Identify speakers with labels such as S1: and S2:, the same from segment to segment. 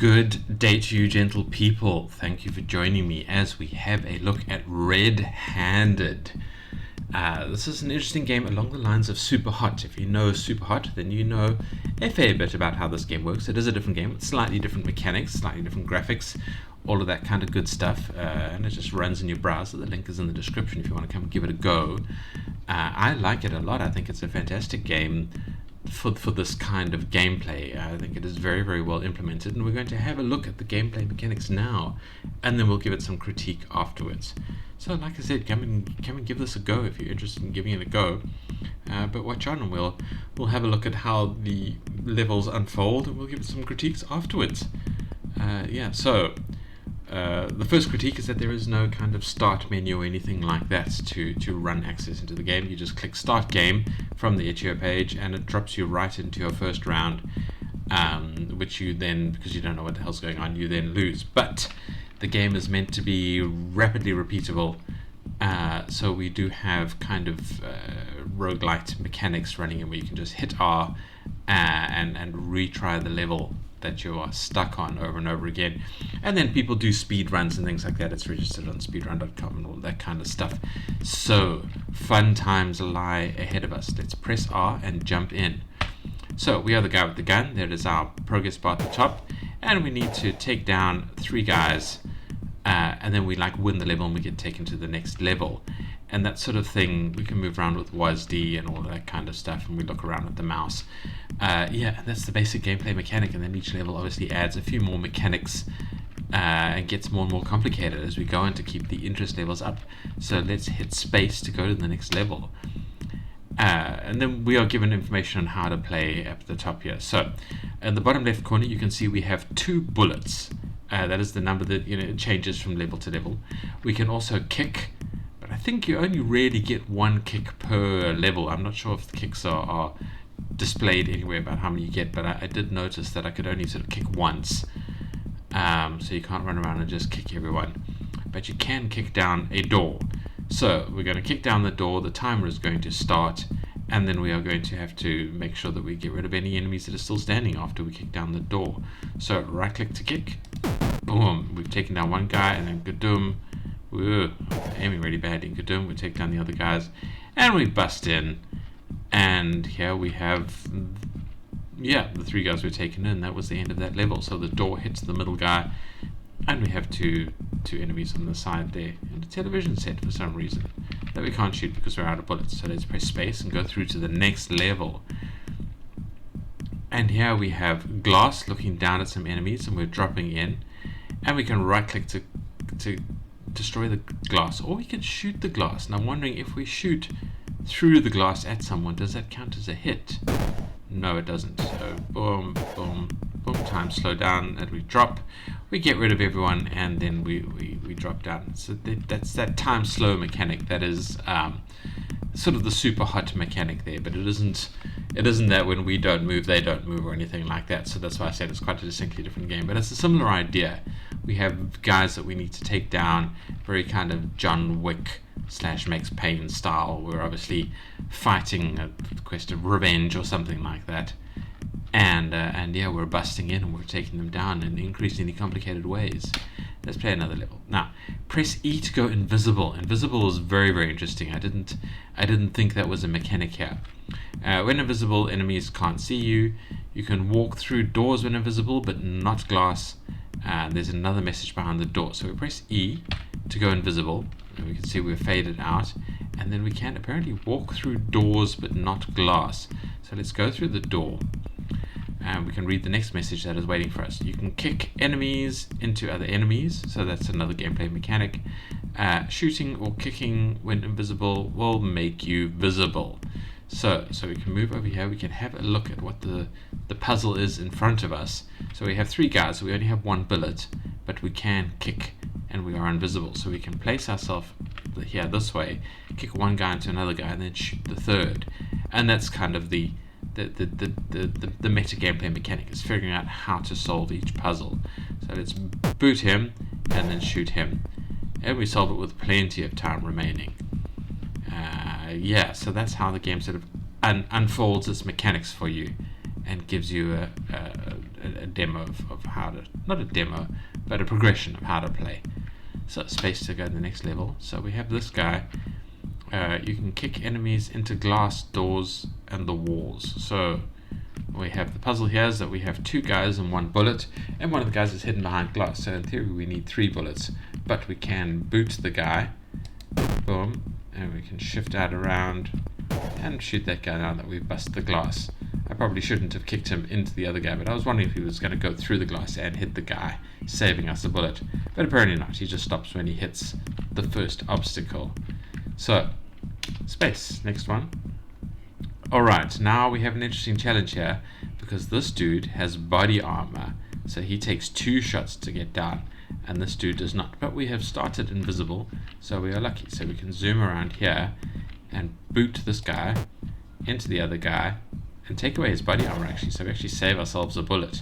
S1: Good day to you, gentle people. Thank you for joining me as we have a look at Red Handed. This is an interesting game along the lines of Super Hot. If you know Super Hot, then you know a fair bit about how this game works. It is a different game, with slightly different mechanics, slightly different graphics, all of that kind of good stuff. And it just runs in your browser. The link is in the description if you want to come give it a go. I like it a lot. I think it's a fantastic game for this kind of gameplay. I think it is very, very well implemented, and we're going to have a look at the gameplay mechanics now, and then we'll give it some critique afterwards. So, like I said, come and give this a go if you're interested in giving it a go. But watch on, and we'll have a look at how the levels unfold, and we'll give it some critiques afterwards. The first critique is that there is no kind of start menu or anything like that to run access into the game. You just click start game from the Itch.io page and it drops you right into your first round, which you then, because you don't know what the hell's going on, you then lose. But the game is meant to be rapidly repeatable, so we do have kind of roguelite mechanics running in where you can just hit R and retry the level that you are stuck on over and over again. And then people do speed runs and things like that. It's registered on speedrun.com and all that kind of stuff. So fun times lie ahead of us. Let's press R and jump in. So we are the guy with the gun. There is our progress bar at the top, and we need to take down 3 guys, and then we win the level and we get taken to the next level. And that sort of thing, we can move around with WASD and all that kind of stuff, and we look around with the mouse. That's the basic gameplay mechanic, and then each level obviously adds a few more mechanics and gets more and more complicated as we go on to keep the interest levels up. So let's hit space to go to the next level. And then we are given information on how to play at the top here. So in the bottom left corner, you can see we have 2 bullets. That is the number that it changes from level to level. We can also kick. I think you only really get 1 kick per level. I'm not sure if the kicks are displayed anywhere about how many you get, but I did notice that I could only sort of kick once. So you can't run around and just kick everyone. But you can kick down a door. So we're going to kick down the door, the timer is going to start, and then we are going to have to make sure that we get rid of any enemies that are still standing after we kick down the door. So right click to kick. Boom. We've taken down 1 guy, and then kadoom. Aiming really bad in Kadum. We take down the other guys and we bust in, and here we have the 3 guys we're taken in. That was the end of that level. So the door hits the middle guy, and we have two enemies on the side there, and a television set for some reason that we can't shoot because we're out of bullets. So let's press space and go through to the next level. And here we have glass looking down at some enemies, and we're dropping in, and we can right click to destroy the glass, or we can shoot the glass. And I'm wondering, if we shoot through the glass at someone, does that count as a hit? No, it doesn't. So boom, boom, boom, time slow down, and we drop, we get rid of everyone, and then we drop down. So that's that time slow mechanic. That is sort of the Super Hot mechanic there, but it isn't that when we don't move, they don't move or anything like that. So that's why I said it's quite a distinctly different game, but it's a similar idea. We have guys that we need to take down, very kind of John Wick / Max Payne style. We're obviously fighting a quest of revenge or something like that, and we're busting in and we're taking them down in increasingly complicated ways. Let's play another level. Now, press E to go invisible. Invisible is very, very interesting. I didn't think that was a mechanic here. When invisible, enemies can't see you. You can walk through doors when invisible, but not glass. There's another message behind the door. So we press E to go invisible, and we can see we're faded out. And then we can apparently walk through doors, but not glass. So let's go through the door. And we can read the next message that is waiting for us. You can kick enemies into other enemies, so that's another gameplay mechanic. Shooting or kicking when invisible will make you visible. So we can move over here. We can have a look at what the puzzle is in front of us. So we have 3 guys, so we only have 1 bullet, but we can kick and we are invisible. So we can place ourselves here this way, kick 1 guy into another guy, and then shoot the 3rd. And that's kind of the meta gameplay mechanic, is figuring out how to solve each puzzle. So let's boot him and then shoot him, and we solve it with plenty of time remaining. So that's how the game sort of unfolds its mechanics for you and gives you a demo of how to, not a demo, but a progression of how to play. So space to go to the next level. So we have this guy. You can kick enemies into glass, doors, and the walls. So we have the puzzle here is that we have 2 guys and 1 bullet, and one of the guys is hidden behind glass. So in theory we need 3 bullets, but we can boot the guy. Boom. And we can shift out around and shoot that guy now that we've busted the glass. I probably shouldn't have kicked him into the other guy, but I was wondering if he was going to go through the glass and hit the guy, saving us a bullet. But apparently not. He just stops when he hits the first obstacle. So, space. Next one. Alright, now we have an interesting challenge here, because this dude has body armor. So he takes 2 shots to get down, and this dude does not. But we have started invisible, so we are lucky. So we can zoom around here and boot this guy into the other guy and take away his body armor, actually, so we actually save ourselves a bullet.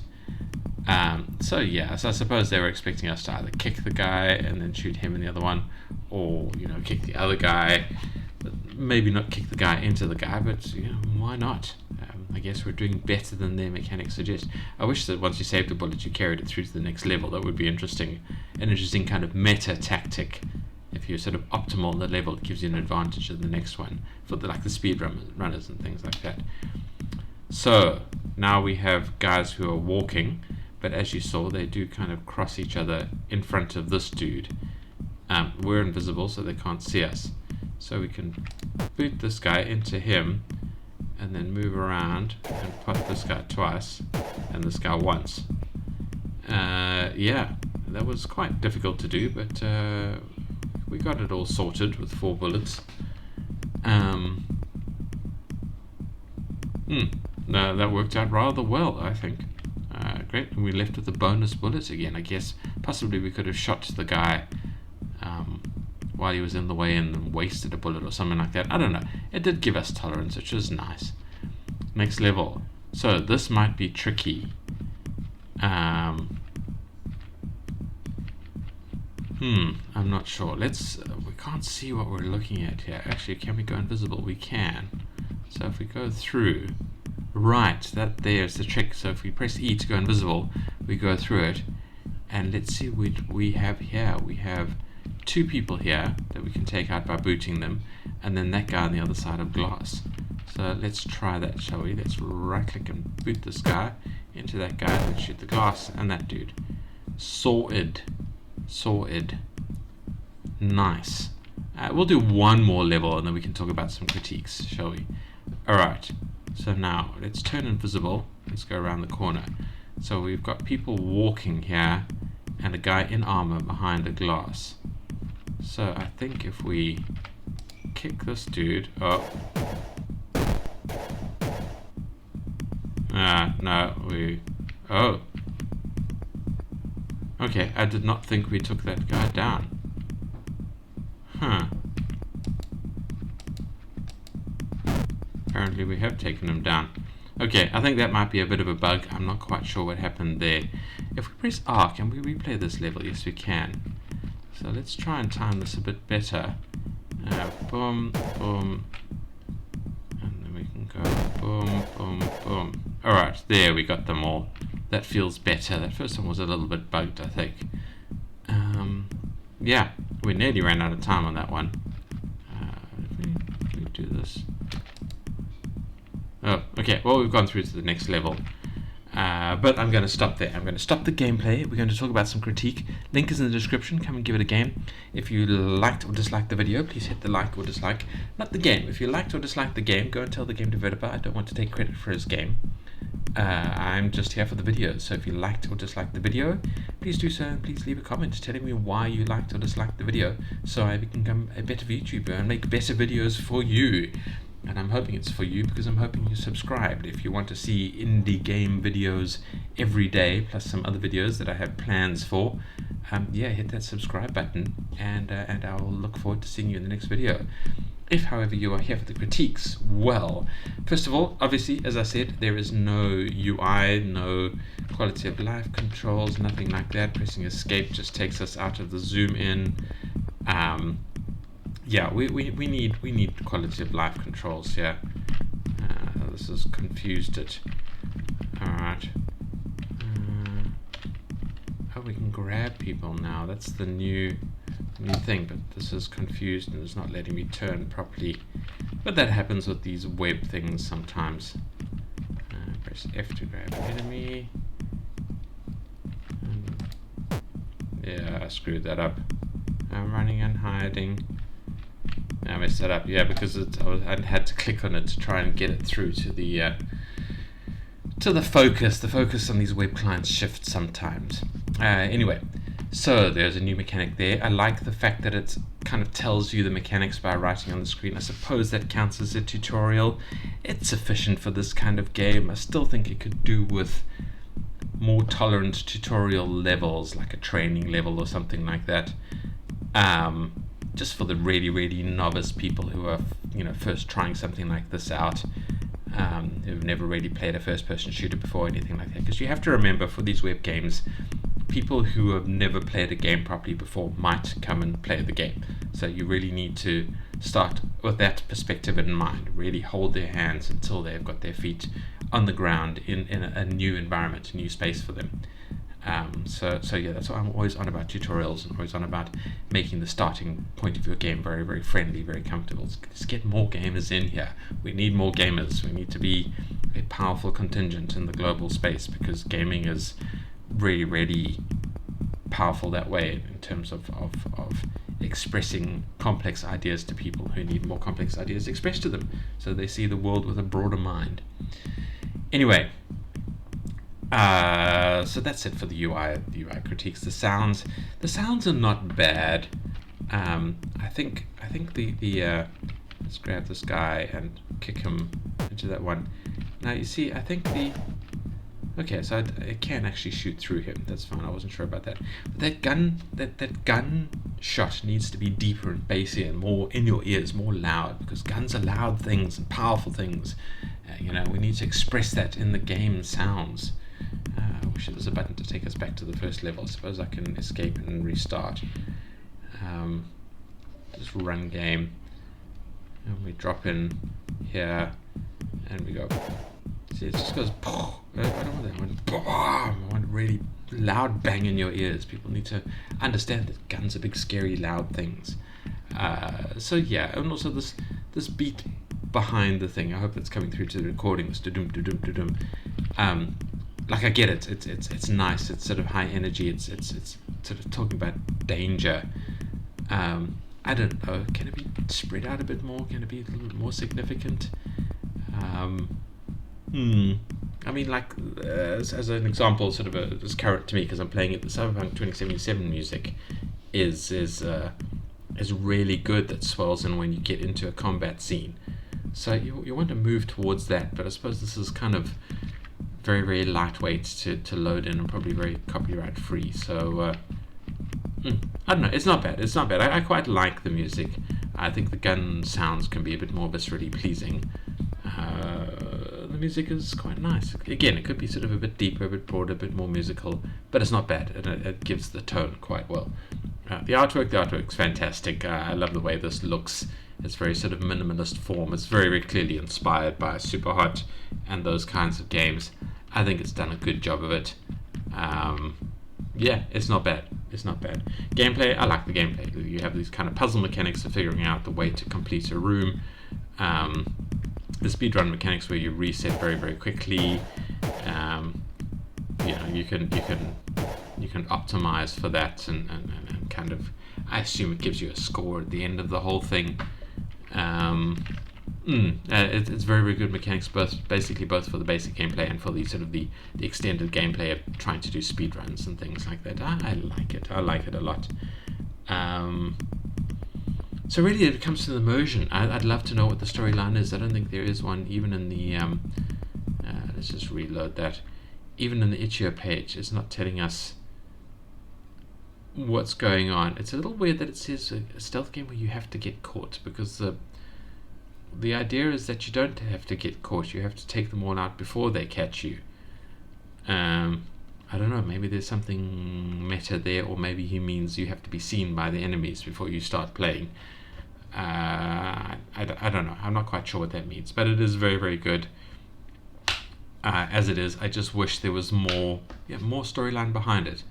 S1: So yeah, so I suppose they were expecting us to either kick the guy and then shoot him in the other one, or, you know, kick the other guy, but maybe not kick the guy into the guy, but, you know, why not? I guess we're doing better than their mechanics suggest. I wish that once you saved a bullet you carried it through to the next level. That would be interesting, an interesting kind of meta tactic. If you're sort of optimal in the level, it gives you an advantage in the next one for the speed runners and things like that. So now we have guys who are walking, but as you saw, they do kind of cross each other in front of this dude. We're invisible, so they can't see us. So we can boot this guy into him, and then move around and put this guy twice, and this guy once. Yeah, that was quite difficult to do, but we got it all sorted with 4 bullets. No, that worked out rather well, I think. Great, and we left with a bonus bullet again. I guess possibly we could have shot the guy while he was in the way and then wasted a bullet or something like that. I don't know. It did give us tolerance, which is nice. Next level. So this might be tricky. I'm not sure. We can't see what we're looking at here. Actually, can we go invisible? We can. So if we go through, right, that there's the trick. So if we press E to go invisible, we go through it. And let's see what we have here. We have 2 people here that we can take out by booting them, and then that guy on the other side of glass. So let's try that, shall we? Let's right click and boot this guy into that guy, then shoot the glass and that dude. Sorted. Nice. We'll do one more level and then we can talk about some critiques, shall we? Alright, so now let's turn invisible. Let's go around the corner. So we've got people walking here and a guy in armor behind the glass. So I think if we kick this dude up. Oh. Okay, I did not think we took that guy down. Apparently we have taken him down. Okay, I think that might be a bit of a bug. I'm not quite sure what happened there. If we press R, can we replay this level? Yes, we can. So let's try and time this a bit better. Boom, boom. And then we can go boom, boom, boom. Alright, there we got them all. That feels better. That first one was a little bit bugged, I think. Yeah, we nearly ran out of time on that one. If we do this. Oh, okay. Well, we've gone through to the next level. But I'm going to stop there. I'm going to stop the gameplay. We're going to talk about some critique. Link is in the description. Come and give it a game. If you liked or disliked the video, please hit the like or dislike. Not the game. If you liked or disliked the game, go and tell the game developer I don't want to take credit for his game. I'm just here for the video. So if you liked or disliked the video, please do so, and please leave a comment telling me why you liked or disliked the video, so I can become a better YouTuber and make better videos for you. And I'm hoping it's for you because I'm hoping you're subscribed. If you want to see indie game videos every day, plus some other videos that I have plans for, yeah, hit that subscribe button, and I'll look forward to seeing you in the next video. If, however, you are here for the critiques, well, first of all, obviously, as I said, there is no UI, no quality of life controls, nothing like that. Pressing escape just takes us out of the zoom in. Yeah, we need quality of life controls here. This has confused it. Alright. Oh, we can grab people now. That's the new thing, but this is confused and it's not letting me turn properly. But that happens with these web things sometimes. Press F to grab enemy. Yeah, I screwed that up. I'm running and hiding. I messed that up. Yeah, because I had to click on it to try and get it through to the focus. The focus on these web clients shifts sometimes. Anyway, so there's a new mechanic there. I like the fact that it kind of tells you the mechanics by writing on the screen. I suppose that counts as a tutorial. It's sufficient for this kind of game. I still think it could do with more tolerant tutorial levels, like a training level or something like that. Just for the really, really novice people who are, first trying something like this out, who've never really played a first-person shooter before, anything like that. Because you have to remember, for these web games, people who have never played a game properly before might come and play the game. So you really need to start with that perspective in mind. Really hold their hands until they've got their feet on the ground in a new environment, a new space for them. So yeah, that's what I'm always on about tutorials, and always on about making the starting point of your game very, very friendly, very comfortable. Let's get more gamers in here. We need more gamers. We need to be a powerful contingent in the global space, because gaming is really, really powerful that way in terms of expressing complex ideas to people who need more complex ideas expressed to them, so they see the world with a broader mind. Anyway, so that's it for the UI critiques. The sounds are not bad. I think the let's grab this guy and kick him into that one. Now you see, I think okay, so I can actually shoot through him. That's fine. I wasn't sure about that. But that gun shot needs to be deeper and bassier and more in your ears, more loud, because guns are loud things and powerful things. We need to express that in the game sounds. I wish there was a button to take us back to the first level. I suppose I can escape and restart. Just run game. And we drop in here. And we go. See, it just goes. I don't want that one. I want really loud bang in your ears. People need to understand that guns are big, scary, loud things. So yeah, and also this beat behind the thing. I hope it's coming through to the recording. This da-dum. Like, I get it. It's nice. It's sort of high energy. It's sort of talking about danger. I don't know. Can it be spread out a bit more? Can it be a little bit more significant? I mean, like, as an example, sort of this carrot to me, because I'm playing it. The Cyberpunk 2077 music is really good. That swells in when you get into a combat scene. So you want to move towards that, but I suppose this is kind of very, very lightweight to load in, and probably very copyright free. So I don't know. It's not bad. I quite like the music. I think the gun sounds can be a bit more viscerally pleasing. The music is quite nice. Again, it could be sort of a bit deeper, a bit broader, a bit more musical, but it's not bad. It gives the tone quite well. The artwork's fantastic. I love the way this looks. It's very sort of minimalist form. It's very, very clearly inspired by Superhot and those kinds of games. I think it's done a good job of it. Yeah, it's not bad. Gameplay, I like the gameplay. You have these kind of puzzle mechanics of figuring out the way to complete a room. The speedrun mechanics where you reset very, very quickly. You can optimize for that and kind of, I assume it gives you a score at the end of the whole thing. It's very, very good mechanics, both for the basic gameplay and for the sort of the extended gameplay of trying to do speedruns and things like that. I like it a lot. So really, it comes to the immersion. I'd love to know what the storyline is. I don't think there is one, even in the let's just reload that. Even in the itch.io page, it's not telling us what's going on. It's a little weird that it says a stealth game where you have to get caught, because the idea is that you don't have to get caught. You have to take them all out before they catch you. I don't know, maybe there's something meta there, or maybe he means you have to be seen by the enemies before you start playing. I don't know. I'm not quite sure what that means, but it is very, very good. As it is, I just wish there was more storyline behind it.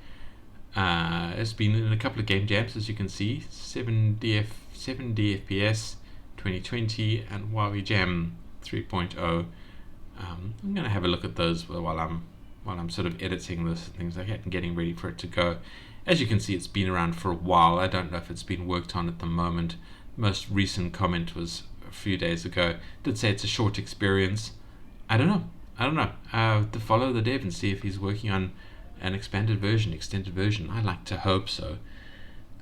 S1: It's been in a couple of game jams, as you can see. 7D FPS 2020 and Huawei Jam 3.0. I'm going to have a look at those while I'm sort of editing this, things like that, and getting ready for it to go. As you can see, it's been around for a while. I don't know if it's been worked on at the moment. Most recent comment was a few days ago. Did say it's a short experience. I don't know. To follow the dev and see if he's working on an extended version. I like to hope so.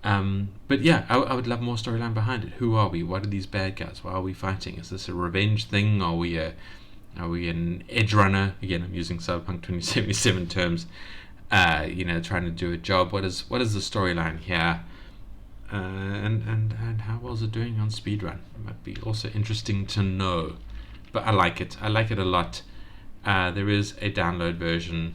S1: But yeah, I would love more storyline behind it. Who are we? What are these bad guys? Why are we fighting? Is this a revenge thing? Are we an edge runner? Again, I'm using Cyberpunk 2077 terms. Trying to do a job. What is the storyline here? And how well is it doing on speedrun? It might be also interesting to know. But I like it. I like it a lot. There is a download version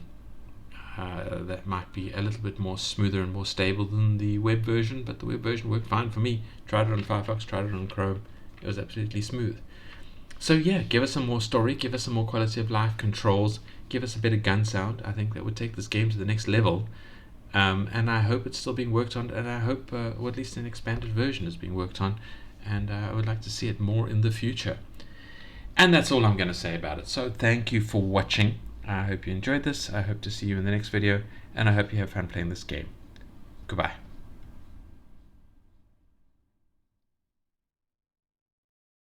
S1: that might be a little bit more smoother and more stable than the web version, but the web version worked fine for me. Tried it on Firefox, tried it on Chrome. It was absolutely smooth. So yeah, give us some more story, give us some more quality of life controls, give us a better gun sound. I think that would take this game to the next level. And I hope it's still being worked on, and I hope, or at least an expanded version is being worked on, and I would like to see it more in the future. And that's all I'm going to say about it. So thank you for watching. I hope you enjoyed this. I hope to see you in the next video, and I hope you have fun playing this game. Goodbye.